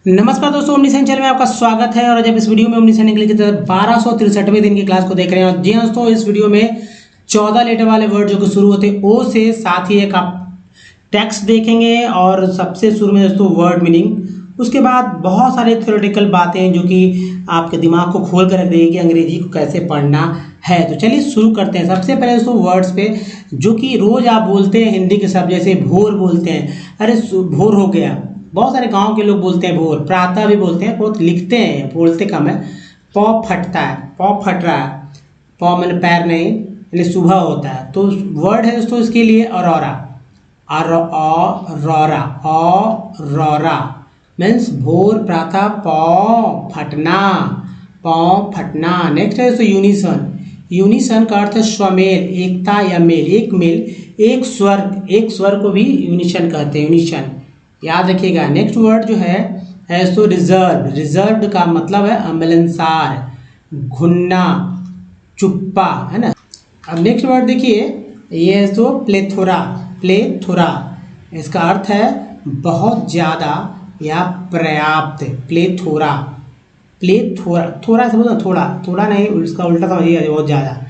नमस्कार दोस्तों, omniscient channel में आपका स्वागत है। और जब इस वीडियो में ओमनीसेंट इंग्लिश की 1263वें दिन की क्लास को देख रहे हैं। और जी हाँ दोस्तों, इस वीडियो में 14 लेटर वाले वर्ड जो कि शुरू होते हैं ओ से, साथ ही एक आप टेक्स्ट देखेंगे और सबसे शुरू में दोस्तों वर्ड मीनिंग, उसके बाद बहुत सारे थ्योरेटिकल बातें जो कि आपके दिमाग को खोल कर रख देंगे कि अंग्रेजी को कैसे पढ़ना है। तो चलिए शुरू करते हैं। सबसे पहले दोस्तों वर्ड्स पे जो कि रोज आप बोलते हैं हिंदी के शब्द, जैसे भोर बोलते हैं, अरे भोर हो गया। बहुत सारे गांव के लोग बोलते हैं भोर, प्रातः भी बोलते हैं, बहुत लिखते हैं, बोलते कम है। पौ फटता है, पौ फट रहा है, पौ मैंने पैर नहीं, यानी सुबह होता है। तो वर्ड है दोस्तों इसके लिए अरोरा, अरोरा, अरोरा मीन्स भोर प्रातः, पौ फटना, पौ फटना। नेक्स्ट है दोस्तों यूनिसन। यूनिसन का अर्थ है स्वमेल, एकता या मेल, एक मेल, एक स्वर को भी यूनिसन कहते हैं, यूनिसन, याद रखिएगा। नेक्स्ट वर्ड जो है तो रिजर्व। रिजर्व का मतलब है मिलनसार, घुन्ना, चुप्पा, है ना। अब नेक्स्ट वर्ड देखिए, ये है तो प्लेथोरा। प्लेथोरा इसका अर्थ है बहुत ज़्यादा या पर्याप्त। प्लेथोरा, प्लेथोरा, थोड़ा से बोलते थोड़ा, थोड़ा नहीं, उसका उल्टा समझिएगा, बहुत ज़्यादा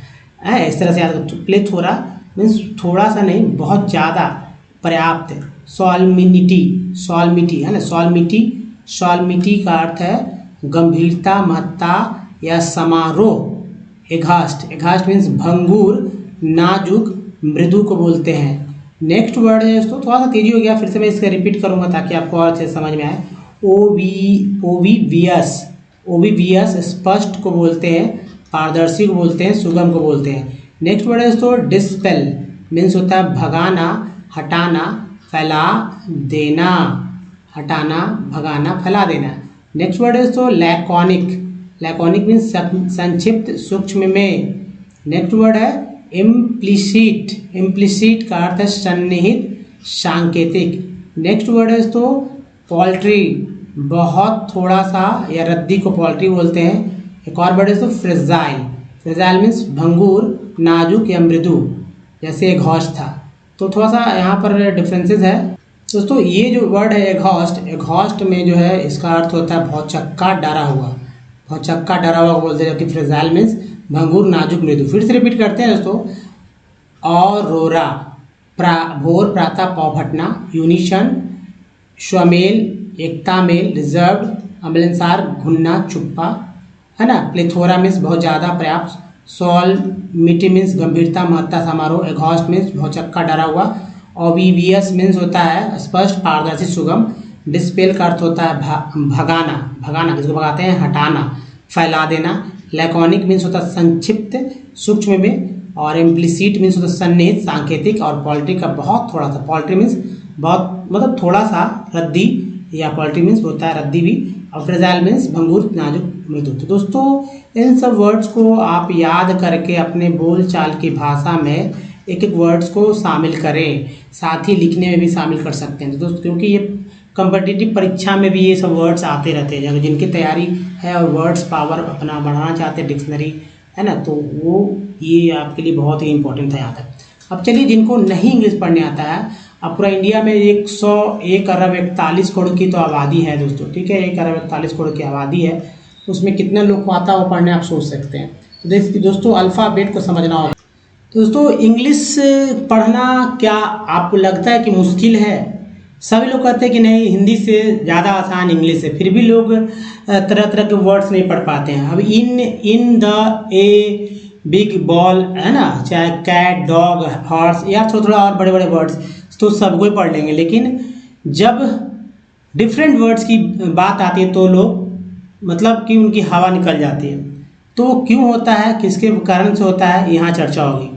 है, इस तरह से याद रखो। प्लेथोरा मीन्स थोड़ा सा नहीं, बहुत ज़्यादा, पर्याप्त। सॉल्मिनिटी, सॉल्मिटी है ना, सॉल्मिटी, सॉल्मिटी का अर्थ है गंभीरता, महत्ता या समारोह। एघास्ट, एघास्ट मीन्स भंगुर, नाजुक, मृदु को बोलते हैं। नेक्स्ट वर्ड है दोस्तों, थोड़ा सा तेजी हो गया, फिर से मैं इसका रिपीट करूंगा ताकि आपको और अच्छे समझ में आए। ओविवियस, ओविवियस स्पष्ट को बोलते हैं, पारदर्शी को बोलते हैं, सुगम को बोलते हैं। नेक्स्ट वर्ड है दोस्तों डिस्पेल, मीन्स होता है भगाना, हटाना, फैला देना, हटाना, भगाना, फैला देना। नेक्स्ट वर्ड है दोस्तों लैकोनिक। लैकोनिक मीन्स संक्षिप्त, सूक्ष्म में। नेक्स्ट वर्ड है इम्प्लिसिट। इम्प्लिसिट का अर्थ है सन्निहित, सांकेतिक। नेक्स्ट वर्ड है दोस्तों पोल्ट्री, बहुत थोड़ा सा या रद्दी को पोल्ट्री बोलते हैं। एक और वर्ड है दोस्तों फ्रेजाइल। फ्रेजाइल मीन्स भंगुर, नाजुक या मृदु, जैसे एघॉस्ट था। तो थोड़ा सा यहाँ पर डिफरेंसेस है दोस्तों। ये जो वर्ड है एघॉस्ट, एघॉस्ट में जो है इसका अर्थ होता है भौचक्का, डरा हुआ, भौचक्का डरा हुआ बोलते हैं, जबकि फ्रेजाइल मीन्स भंगुर, नाजुक, मृदु। फिर से रिपीट करते हैं दोस्तों। औरोरा, भोर प्रातः, पौ फटना, यूनिशन, स्वमेल, एकता मेल, रिजर्व, अम्लनसार, घुन्ना, चुप्पा, है ना। प्लेथोरा मीन्स बहुत ज़्यादा, पर्याप्त। सॉल्मिटी मीन्स गंभीरता, महत्ता, समारोह। एघॉस्ट मीन्स भौचक्का, डरा हुआ। ओविवियस मीन्स होता है स्पष्ट, पारदर्शी, सुगम। डिस्पेल का अर्थ होता है भगाना, भगाना किसको भगाते हैं, हटाना, फैला देना। लैकोनिक मीन्स होता है संक्षिप्त, सूक्ष्म में। और इम्प्लिसिट मीन्स होता है सन्निहित, सांकेतिक। और पोल्ट्री का बहुत थोड़ा सा, पोल्ट्री मीन्स बहुत मतलब थोड़ा सा, रद्दी, या पोल्ट्री मीन्स होता है रद्दी भी। और फ्रेजाइल मीन्स भंगुर, नाजुक, मृदु। तो दोस्तों इन सब वर्ड्स को आप याद करके अपने बोलचाल की भाषा में एक एक वर्ड्स को शामिल करें, साथ ही लिखने में भी शामिल कर सकते हैं। तो दोस्तों क्योंकि ये कॉम्पिटिटिव परीक्षा में भी ये सब वर्ड्स आते रहते हैं, जिनकी तैयारी है और वर्ड्स पावर अपना बढ़ाना चाहते हैं, डिक्शनरी, है ना, तो वो ये आपके लिए बहुत ही इंपॉर्टेंट है यहाँ तक। अब चलिए जिनको नहीं इंग्लिश पढ़ने आता है, अब पूरा इंडिया में 101 अरब 41 करोड़ की तो आबादी है दोस्तों, ठीक है, 1 अरब 41 करोड़ की आबादी है। उसमें कितने लोग को आता है वो पढ़ने आप सोच सकते हैं। तो दोस्तों अल्फ़ाबेट को समझना होगा। तो दोस्तों इंग्लिश पढ़ना क्या आपको लगता है कि मुश्किल है? सभी लोग कहते हैं कि नहीं, हिंदी से ज़्यादा आसान इंग्लिश है, फिर भी लोग तरह तरह के वर्ड्स नहीं पढ़ पाते हैं। अब in the, A, big ball, है ना, चाहे कैट, डॉग, हॉर्स, या थोड़ा थोड़ा और बड़े बड़े वर्ड्स तो सबको ही पढ़ लेंगे। लेकिन जब डिफरेंट वर्ड्स की बात आती है तो लोग मतलब कि उनकी हवा निकल जाती है। तो क्यों होता है, किसके कारण से होता है, यहाँ चर्चा होगी।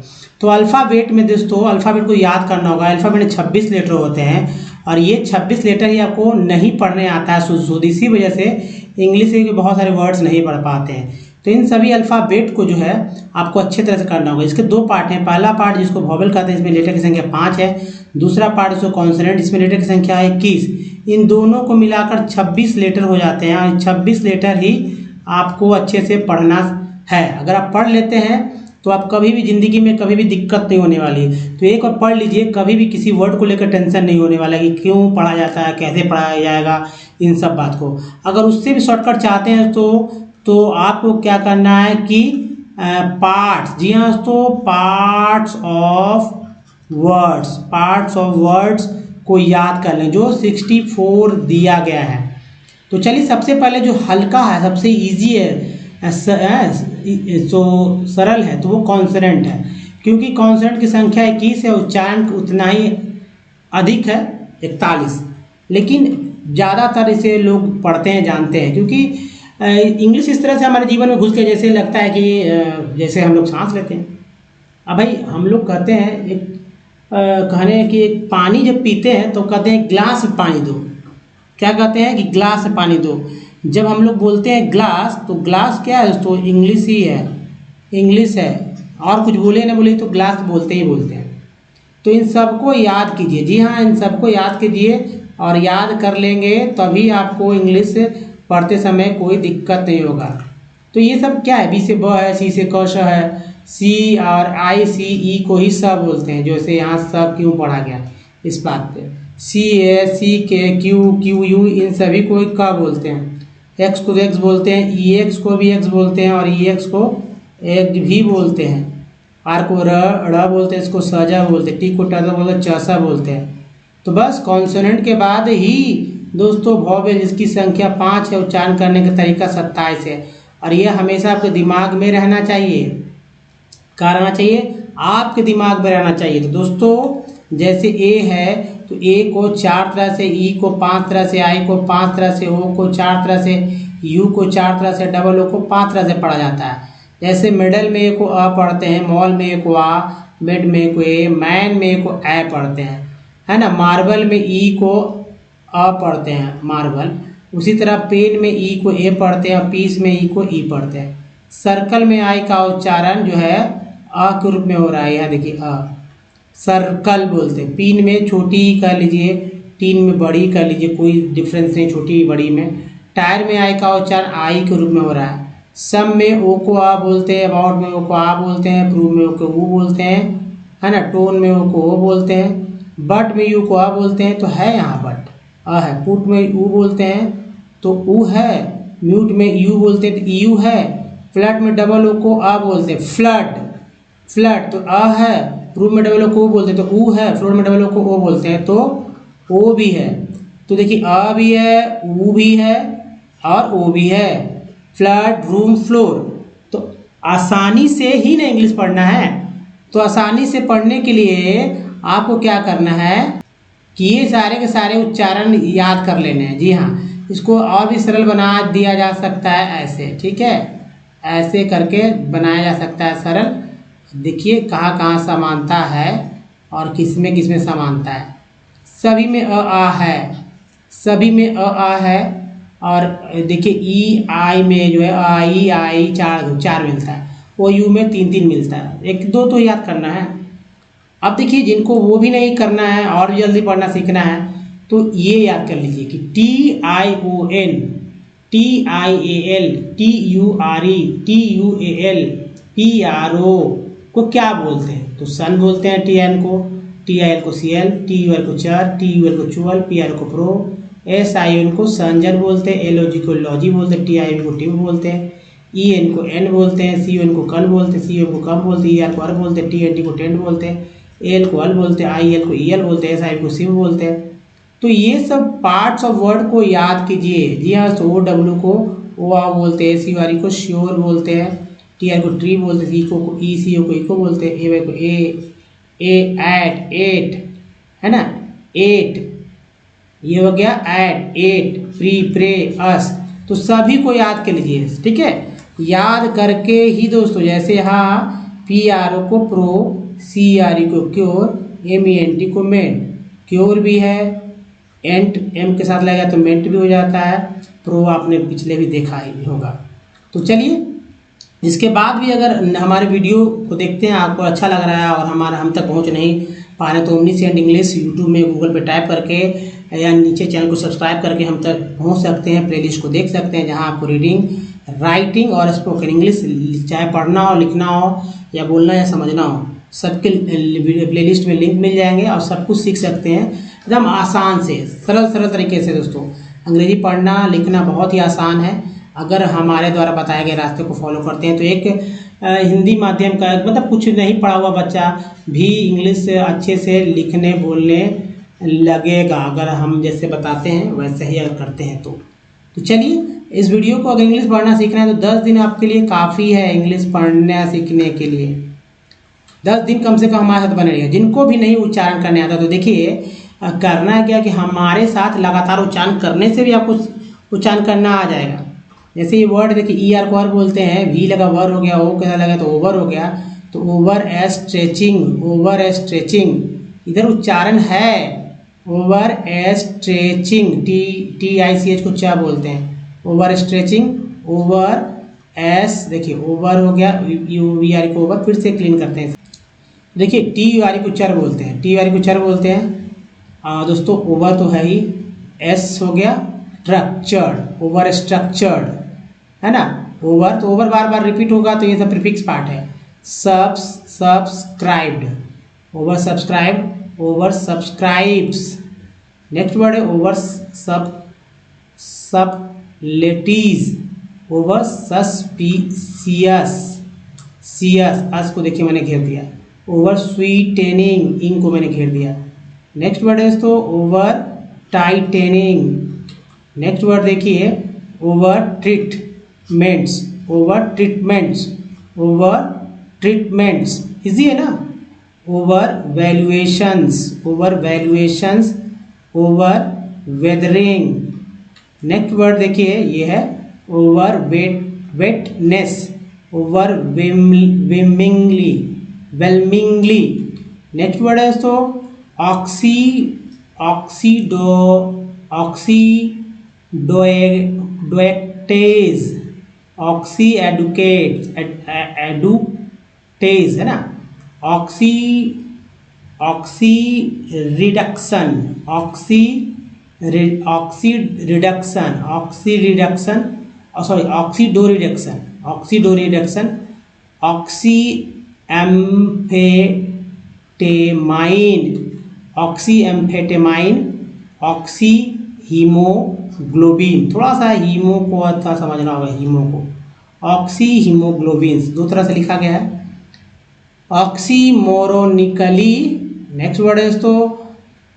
तो अल्फ़ाबेट में दोस्तों, अल्फ़ाबेट को याद करना होगा। अल्फ़ाबेट में 26 लेटर होते हैं और ये 26 लेटर ही आपको नहीं पढ़ने आता है शुद्ध, इसी वजह से इंग्लिश के बहुत सारे वर्ड्स नहीं पढ़ पाते हैं। तो इन सभी अल्फ़ाबेट को जो है आपको अच्छे तरह से करना होगा। इसके दो पार्ट हैं। पहला पार्ट जिसको वोवेल कहते हैं, इसमें लेटर की संख्या 5 है। दूसरा पार्ट इसको कॉन्सोनेंट, इसमें लेटर की संख्या है 21। इन दोनों को मिलाकर 26 लेटर हो जाते हैं और 26 लेटर ही आपको अच्छे से पढ़ना है। अगर आप पढ़ लेते हैं तो आप कभी भी ज़िंदगी में कभी भी दिक्कत नहीं होने वाली है। तो एक बार पढ़ लीजिए, कभी भी किसी वर्ड को लेकर टेंशन नहीं होने वाला कि क्यों पढ़ा जाता है, कैसे पढ़ाया जाएगा, इन सब बात को। अगर उससे भी शॉर्टकट चाहते हैं तो आपको क्या करना है कि पार्ट्स, जी हाँ दोस्तों, पार्ट्स ऑफ वर्ड्स को याद कर लें, जो 64 दिया गया है। तो चलिए सबसे पहले जो हल्का है, सबसे इजी है, तो सरल है, तो वो कॉन्सोनेंट है, क्योंकि कॉन्सोनेंट की संख्या 21 है, उच्चारण उतना ही अधिक है 41, लेकिन ज़्यादातर इसे लोग पढ़ते हैं, जानते हैं, क्योंकि इंग्लिश इस तरह से हमारे जीवन में घुस के जैसे लगता है कि जैसे हम लोग सांस लेते हैं। अब भाई हम लोग कहते हैं कहने हैं कि पानी जब पीते हैं तो कहते हैं ग्लास में पानी दो, क्या कहते हैं कि ग्लास में पानी दो। जब हम लोग बोलते हैं ग्लास, तो ग्लास क्या है दोस्तों, इंग्लिश ही है, इंग्लिश है, और कुछ बोले ना बोले तो ग्लास बोलते ही बोलते हैं। तो इन सबको याद कीजिए, जी हाँ, इन सबको याद कीजिए, और याद कर लेंगे तभी आपको इंग्लिश पढ़ते समय कोई दिक्कत नहीं होगा। तो ये सब क्या है, बी से ब है, सी से क श है, सी और आई सी ई को ही सब बोलते हैं, जैसे यहाँ सब क्यों पढ़ा गया इस बात पे। सी ए, सी के, क्यू, क्यू यू, इन सभी को का बोलते हैं। एक्स को एक्स बोलते हैं, ई एक्स को भी एक्स बोलते हैं, और ई एक्स को एक भी बोलते हैं। आर को र बोलते हैं, इसको सजा बोलते हैं, टी को ट बोलते हैं, चसा बोलते हैं। तो बस कॉन्सोनेंट के बाद ही दोस्तों वॉवेल, जिसकी संख्या 5 है, उच्चारण करने का तरीका 27 है, और यह हमेशा आपके दिमाग में रहना चाहिए। क्या रहना चाहिए, आपके दिमाग में रहना चाहिए। तो दोस्तों जैसे ए है, तो ए को 4 तरह से, ई को 5 तरह से, आई को 5 तरह से, ओ को 4 तरह से, यू को 4 तरह से, डबल ओ को 5 तरह से पढ़ा जाता है। जैसे मिडल में ए को अ पढ़ते हैं, मॉल में ए को आ, मिड में ए को ए, मैन में ए को ए पढ़ते हैं, है ना। मार्बल में ई को अ पढ़ते हैं, मार्बल। उसी तरह पेन में ई को ए पढ़ते हैं, और पीस में ई को ई पढ़ते हैं। सर्कल में आई का उच्चारण जो है अ के रूप में हो रहा है, यहाँ देखिए अ, सर्कल बोलते हैं। पीन में छोटी ई कर लीजिए, टीन में बड़ी कर लीजिए, कोई डिफरेंस नहीं छोटी बड़ी में। टायर में आई का उच्चारण आई के रूप में हो रहा है। सम में ओ को आ बोलते हैं, अबाउट में ओ को आ बोलते हैं, प्रूव में ओ को ऊ बोलते हैं, है ना। टोन में ओ को ओ बोलते हैं। बट में यू को आ बोलते हैं, तो है यहाँ बट अ है। पुट में ऊ बोलते हैं तो ऊ है। म्यूट में यू बोलते हैं तो यू है। फ्लड में डबल ओ को आ बोलते हैं, फ्लड, फ्लड तो अ है। प्रूव में डबल ओ को ओ बोलते हैं तो ऊ है। फ्लोर में डबल ओ को ओ बोलते हैं तो ओ भी है। तो देखिए अ भी है, ऊ भी है, और ओ भी है। Flood, room, floor. तो आसानी से ही ना इंग्लिश पढ़ना है। तो आसानी से पढ़ने के लिए आपको क्या करना है कि ये सारे के सारे उच्चारण याद कर लेने हैं। जी हाँ, इसको और भी सरल बना दिया जा सकता है ऐसे, ठीक है, ऐसे करके बनाया जा सकता है सरल। देखिए कहाँ कहाँ समानता है और किसमें किसमें समानता है। सभी में अ आ है, सभी में अ आ है। और देखिए ई आई में जो है आई चार मिलता है, ओ यू में 3 मिलता है। 1 2 तो याद करना है। अब देखिए जिनको वो भी नहीं करना है और भी जल्दी पढ़ना सीखना है, तो ये याद कर लीजिए कि TION, TIAL, TURE, TUAL, PRO को क्या बोलते हैं। तो सन बोलते हैं TN को, TIL को CL, TUL को चर, TUL को चुअल, PRO को प्रो, SIN को संजन बोलते हैं, LOG को लॉजी बोलते हैं, TIM को टिम बोलते हैं, EN को एन बोलते हैं, CON को कन बोलते हैं, COM को कम बोलते हैं, ER को अर बोलते हैं, TNT को टेंट बोलते हैं, एल को अल बोलते हैं, IL को EL बोलते हैं, SI को सिम बोलते हैं। तो ये सब पार्ट्स ऑफ वर्ड को याद कीजिए। जी हाँ, तो OW को ओ आ बोलते हैं, CORE को श्योर बोलते हैं, TR को ट्री बोलते हैं, ICO को ECO को इको बोलते हैं, AY को एट, है ना, 8 ये हो गया एट, 8 प्री, प्रे, अस। तो सभी को याद कर लीजिए, ठीक है। याद करके ही दोस्तों, जैसे यहाँ PRO को प्रो, CRE को क्योर, MENT को मेंट, क्योर भी है, एंट एम के साथ लगेगा तो मेंट भी हो जाता है। प्रो आपने पिछले भी देखा ही होगा। तो चलिए, इसके बाद भी अगर हमारे वीडियो को देखते हैं, आपको अच्छा लग रहा है और हमारा हम तक पहुंच नहीं पा रहे, तो ओमनी सेंट इंग्लिश यूट्यूब में गूगल पे टाइप करके या नीचे चैनल को सब्सक्राइब करके हम तक पहुंच सकते हैं। प्लेलिस्ट को देख सकते हैं, जहां आपको रीडिंग राइटिंग और स्पोकन इंग्लिश, चाहे पढ़ना हो, लिखना हो या बोलना या समझना हो, सबके प्लेलिस्ट में लिंक मिल जाएंगे और सब कुछ सीख सकते हैं एकदम आसान से, सरल सरल तरीके से। दोस्तों अंग्रेजी पढ़ना लिखना बहुत ही आसान है अगर हमारे द्वारा बताए गए रास्ते को फॉलो करते हैं। तो एक हिंदी माध्यम का मतलब कुछ नहीं पढ़ा हुआ बच्चा भी इंग्लिश अच्छे से लिखने बोलने लगेगा अगर हम जैसे बताते हैं वैसे ही अगर करते हैं तो चलिए इस वीडियो को, अगर इंग्लिश पढ़ना सीखना है तो 10 दिन आपके लिए काफ़ी है इंग्लिश पढ़ना सीखने के लिए। 10 दिन कम से कम हमारे साथ बने रहिए। जिनको भी नहीं उच्चारण करने आता तो देखिए करना क्या कि हमारे साथ लगातार उच्चारण करने से भी आपको उच्चारण करना आ जाएगा। जैसे ये वर्ड देखिए, ई आर को और बोलते हैं, वी लगा वर हो गया, ओ कैसा लगा तो ओवर हो गया, तो over a stretching, over a stretching, इधर उच्चारण है over a stretching, T I C H को क्या बोलते हैं, ओवर स्ट्रेचिंग, ओवर एस, देखिए ओवर हो गया, यू वी आर को ओवर, फिर से क्लीन करते हैं। देखिए टी यू आर को चर बोलते हैं, टी यू आर को चर बोलते हैं। दोस्तों ओवर तो है ही, एस हो गया स्ट्रक्चर्ड, ओवर स्ट्रक्चर्ड है ना, ओवर तो ओवर बार बार रिपीट होगा तो ये सब प्रीफिक्स पार्ट है। Subscribed, over subscribed, over subscribes. Next word है ओवर सबलेटीज, ओवर सस्पिशियस, सियस, अस को देखिए मैंने घेर दिया, ओवर स्वीटेनिंग, इंग को मैंने घेर दिया। नेक्स्ट वर्ड है तो ओवर टाइटेनिंग। नेक्स्ट वर्ड देखिए overtreatments, overtreatments, overtreatments, easy है ना। Overvaluations, overvaluations, over weathering. Next word देखिए ये है over wetness, overwhelmingly, whelmingly. Next word है तो ऑक्सीडोएक्टेज, ऑक्सी एडुकेटेज है ना, oxy reduction, oxy reduction, sorry oxidoreduction, oxy amphetamine, oxyhaemoglobin, थोड़ा सा हीमो को अच्छा समझना होगा, हीमो को ऑक्सी हीमोग्लोबिन दो तरह से लिखा गया है। ऑक्सीमोरोनिकली। नेक्स्ट वर्ड है तो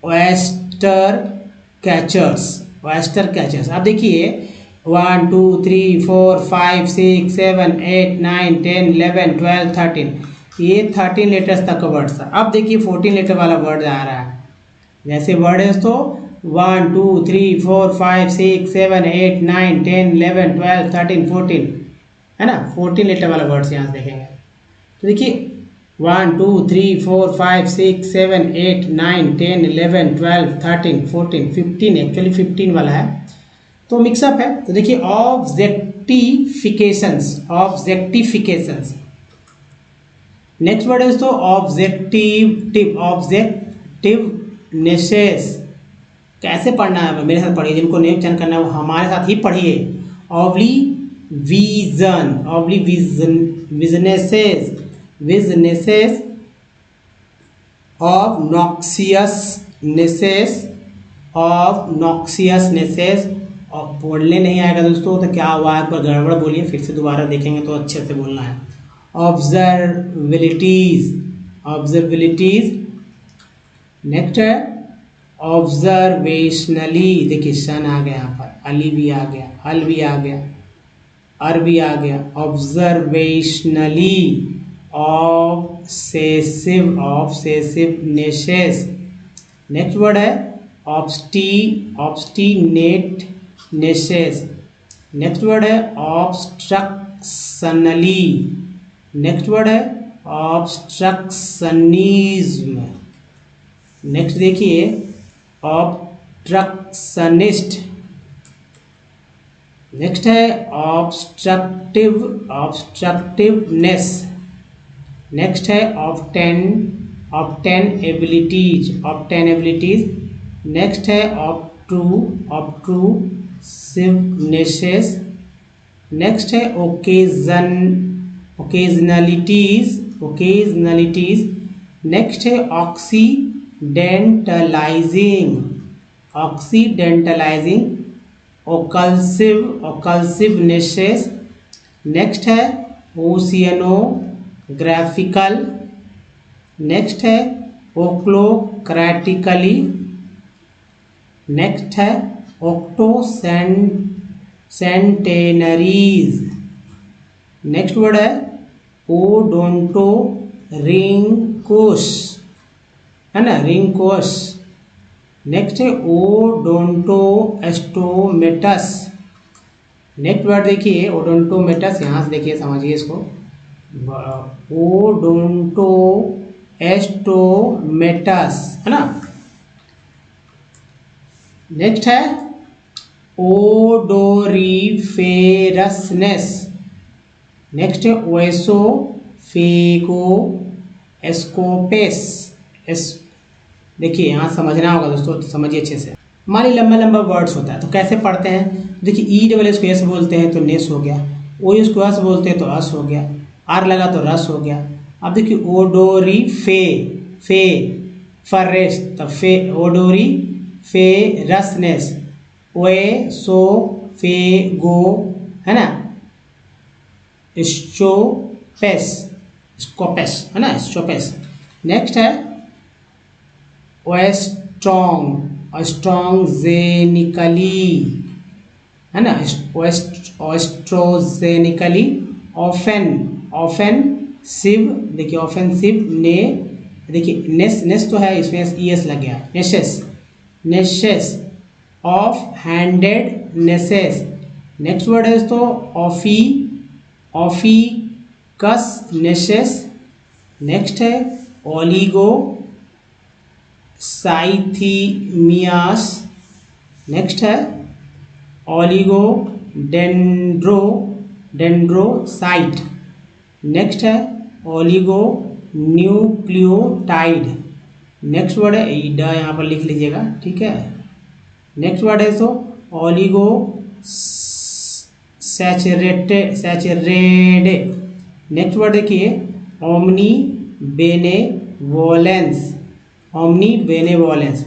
ऑयस्टर कैचर्स, ऑयस्टर कैचर्स। अब देखिए 1 2 3 4 5 6 7 8 9 10 11 12 13, ये 13 लेटर्स तक का वर्ड था। अब देखिए 14 लेटर वाला वर्ड आ रहा है। जैसे वर्ड है तो 1 2 3 4 5 6 7 8 9 10 11 12 13 14 है ना, 14 लेटर वाला वर्ड से यहाँ से देखेंगे तो देखिए 1 2 3 4 5 6 7 8 9 10 11 12 13 14 15, एक्चुअली 15 वाला है तो मिक्सअप है। तो देखिए ऑब्जेक्टिफिकेशंस, ऑब्जेक्टिफिकेशंस। नेक्स्ट वर्ड है तो ऑब्जेक्टिवनेसेस। कैसे पढ़ना है मेरे साथ पढ़िए, जिनको नहीं उच्चारण करना है वो हमारे साथ ही पढ़िए। विजनेसेस, ऑब्नॉक्सियसनेसेस। और बोलने नहीं आएगा दोस्तों तो क्या हुआ है, एक बार गड़बड़ बोलिए, फिर से दोबारा देखेंगे तो अच्छे से बोलना है। ऑब्जर्वेबिलिटीज। नेक्स्ट है ऑब्जर्वेशनली, देखिए सन आ गया यहाँ पर, अली भी आ गया, हल भी आ गया, अर भी आ गया। ऑब्जर्वेशनली, ऑब्सेसिवनेसेस। नेक्स्ट वर्ड है ऑब्स्टिनेटनेसेस। नेक्स्ट वर्ड है ऑब्स्ट्रक्शनली। नेक्स्ट वर्ड है ऑब्स्ट्रक्शनिज्म। नेक्स्ट देखिए ऑब्स्ट्रक्शनिस्ट। नेक्स्ट है ऑब्स्ट्रक्टिवनेस। नेक्स्ट है ऑब्टेनेबिलिटीज। नेक्स्ट है ऑब्ट्रूसिवनेसेस। नेक्स्ट है ओकेजनलिटीज। नेक्स्ट है ऑक्सीडेंटलाइजिंग, ओकल्सिवनेसेस। नेक्स्ट है ओशियनोग्राफिकल। नेक्स्ट है ओक्लोक्रैटिकली। नेक्स्ट है ऑक्टोसेंटेनरीज। नेक्स्ट वर्ड है ओडोंटोरिंकोस, है ना, रिंकोस। नेक्स्ट है ओडोंटोस्टोमेटस। नेक्स्ट वर्ड देखिए ओडोंटोमेटस, यहाँ से देखिए समझिए इसको, ओडोंटोस्टोमेटस, है ना। नेक्स्ट है ओडोरिफेरसनेस। नेक्स्ट है ओएसोफेगोस्कोपेस। देखिए यहाँ समझना होगा दोस्तों, तो समझिए अच्छे से। मान ली लंबा लंबा वर्ड्स होता है तो कैसे पढ़ते हैं। देखिए ई डबल एस को एस बोलते हैं तो नेस हो गया, ओ एस को अस बोलते हैं तो अस हो गया, आर लगा तो रस हो गया। अब देखिए ओडोरी फे फर्रेस, तो फे ओडोरी फे रसनेस, ओए सो फे गो, है ना, स्कोपेस, है ना, स्कोपेस। नेक्स्ट है स्ट्रॉन्गजेनिकली, है ना, ओएस्ट्रोजेनिकली। ऑफेंसिव, देखिए ऑफेंसिव ने, देखिए नेस तो है, इसमें ईएस लग गया, नेसेस ऑफ हैंडेड नेसेस। नेक्स्ट वर्ड है तो ऑफिकस नेसेस। नेक्स्ट है ओलिगो साइथीमियास। नेक्स्ट है ओलिगो डेंड्रोसाइट। नेक्स्ट है ओलिगो न्यूक्लियोटाइड। नेक्स्ट वर्ड है ईडा, यहाँ पर लिख लीजिएगा, ठीक है। नेक्स्ट वर्ड है तो ओलिगो सैचुरेटेड। नेक्स्ट वर्ड देखिए ओमनी बेनेवोलेंस।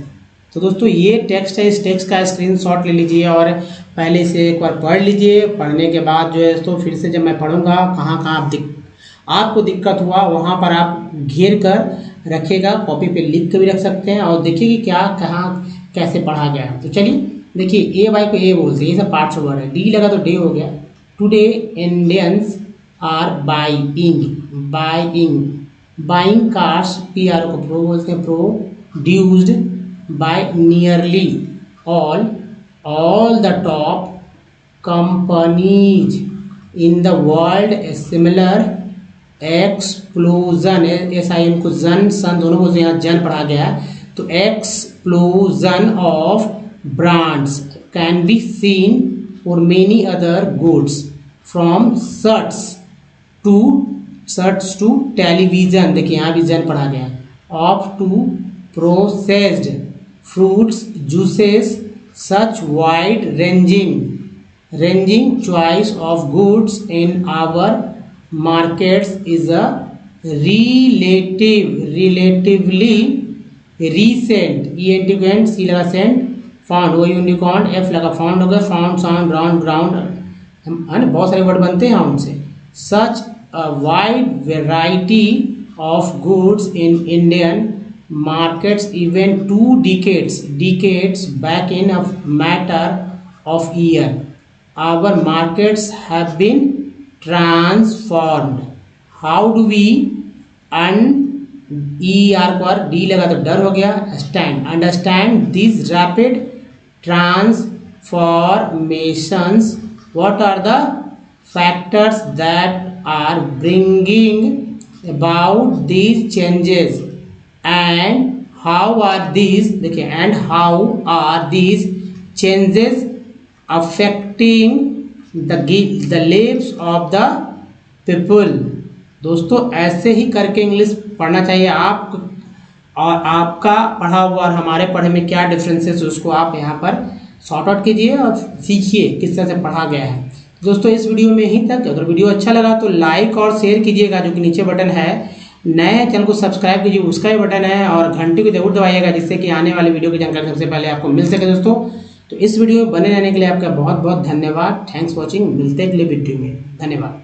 तो दोस्तों ये टेक्स्ट है, इस टेक्स्ट का स्क्रीनशॉट ले लीजिए और पहले से एक बार पढ़ लीजिए। पढ़ने के बाद जो है तो फिर से जब मैं पढ़ूंगा कहाँ कहाँ आपको दिक्कत हुआ वहाँ पर आप घेर कर रखिएगा, कॉपी पे लिख कर भी रख सकते हैं और देखिए कि क्या कहाँ कैसे पढ़ा गया है। तो चलिए देखिए ए बाई को ए बोलते हैं, ये सब पार्ट्स वर्ड है। डी लगा तो डे हो गया। Today Indians are buying cars, P R को प्रो बोलते हैं, produced by nearly all the top companies in the world। a similar explosion, SIN को जन सन दोनों बोलते हैं, यहाँ जन पढ़ा गया है, तो explosion of brands can be seen for many other goods from shirts to television। देखिए यहाँ भी जन पढ़ा गया, of to processed fruits, juices, such wide ranging choice of goods in our markets is a relatively recent, ENT C लगा Saint, found वो unicorn, F लगा found हो गया, फाउंड साउंड ग्राउंड, है ना, बहुत सारे वर्ड बनते हैं उनसे। such a wide variety of goods in Indian markets even 2 decades back in a matter of year our markets have been transformed। how do we D लगा तो डर हो गया, understand these rapid transformations। what are the factors that are bringing about these changes and how are these, देखिए, and how are these changes affecting the lives of the people। दोस्तों ऐसे ही करके English पढ़ना चाहिए आप, और आपका पढ़ा हुआ और हमारे पढ़े में क्या डिफरेंसेस है उसको आप यहाँ पर सॉर्ट आउट कीजिए और सीखिए किस तरह से पढ़ा गया है। दोस्तों इस वीडियो में ही तक। अगर वीडियो अच्छा लगा तो लाइक और शेयर कीजिएगा, जो कि नीचे बटन है। नए चैनल को सब्सक्राइब कीजिए, उसका भी बटन है, और घंटी को जरूर दबाइएगा, जिससे कि आने वाली वीडियो की जानकारी सबसे पहले आपको मिल सके दोस्तों। तो इस वीडियो में बने रहने के लिए आपका बहुत बहुत धन्यवाद। Thanks watching. मिलते हैं अगले वीडियो में। धन्यवाद।